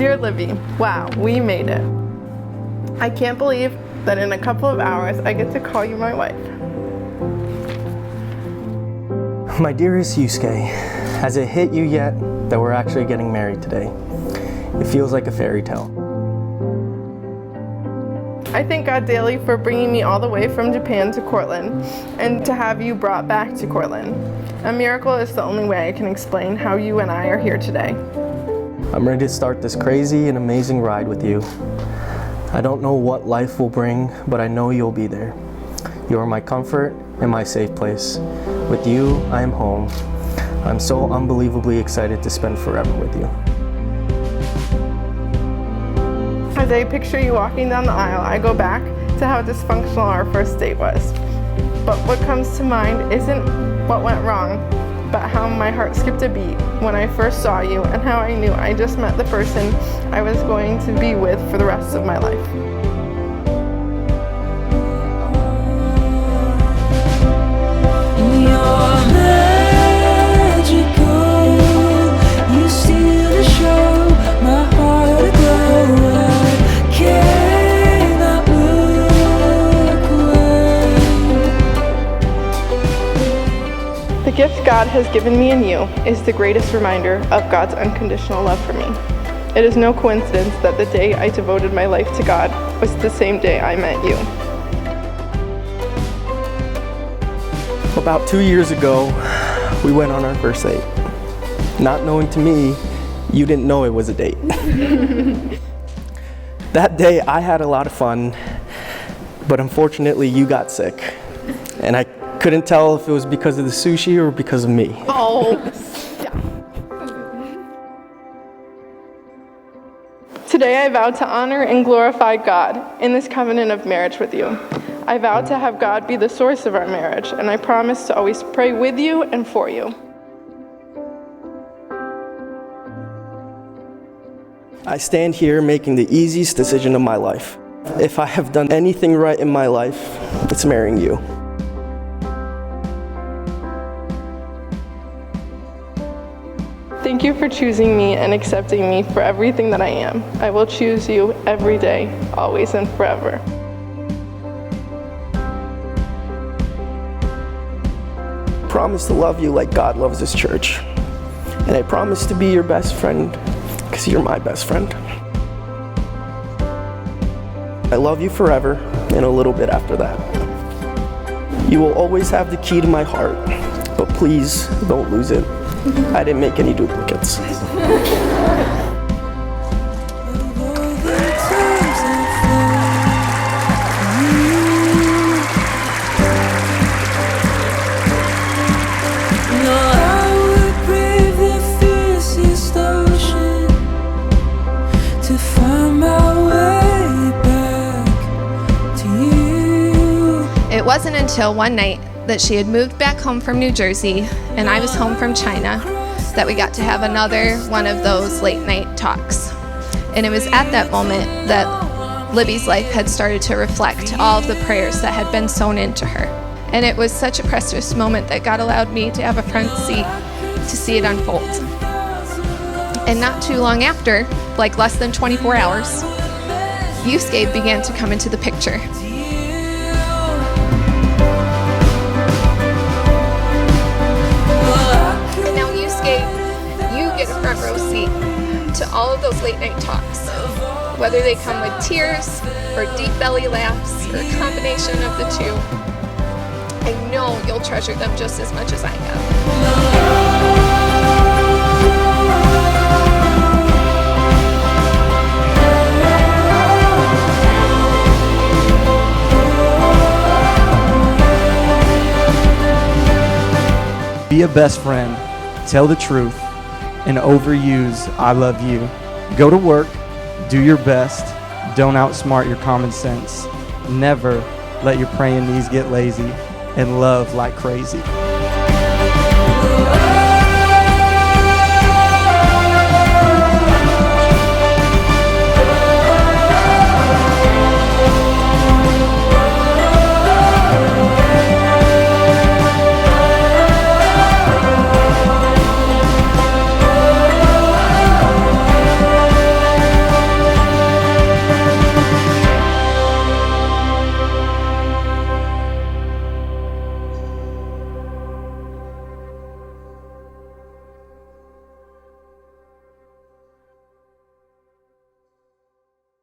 Dear Libby, wow, we made it. I can't believe that in a couple of hours I get to call you my wife. My dearest Yusuke, has it hit you yet that we're actually getting married today? It feels like a fairy tale. I thank God daily for bringing me all the way from Japan to Cortland and to have you brought back to Cortland. A miracle is the only way I can explain how you and I are here today. I'm ready to start this crazy and amazing ride with you. I don't know what life will bring, but I know you'll be there. You are my comfort and my safe place. With you, I am home. I'm so unbelievably excited to spend forever with you. As I picture you walking down the aisle, I go back to how dysfunctional our first date was. But what comes to mind isn't what went wrong, but how my heart skipped a beat when I first saw you and how I knew I just met the person I was going to be with for the rest of my life. The gift God has given me in you is the greatest reminder of God's unconditional love for me. It is no coincidence that the day I devoted my life to God was the same day I met you. About 2 years ago, we went on our first date. Not knowing to me, you didn't know it was a date. That day, I had a lot of fun, but unfortunately, you got sick. And I couldn't tell if it was because of the sushi or because of me. Oh, yeah. Today I vow to honor and glorify God in this covenant of marriage with you. I vow to have God be the source of our marriage, and I promise to always pray with you and for you. I stand here making the easiest decision of my life. If I have done anything right in my life, it's marrying you. Thank you for choosing me and accepting me for everything that I am. I will choose you every day, always and forever. I promise to love you like God loves His church. And I promise to be your best friend because you're my best friend. I love you forever and a little bit after that. You will always have the key to my heart, but please don't lose it. I didn't make any duplicates. It wasn't until one night that she had moved back home from New Jersey and I was home from China that we got to have another one of those late night talks. And it was at that moment that Libby's life had started to reflect all of the prayers that had been sown into her. And it was such a precious moment that God allowed me to have a front seat to see it unfold. And not too long after, like less than 24 hours, Yusuke began to come into the picture. Front row seat to all of those late night talks, whether they come with tears or deep belly laughs or a combination of the two. I know you'll treasure them just as much as I have. Be a best friend, tell the truth, and overuse I love you. Go to work, do your best, don't outsmart your common sense. Never let your praying knees get lazy, and love like crazy.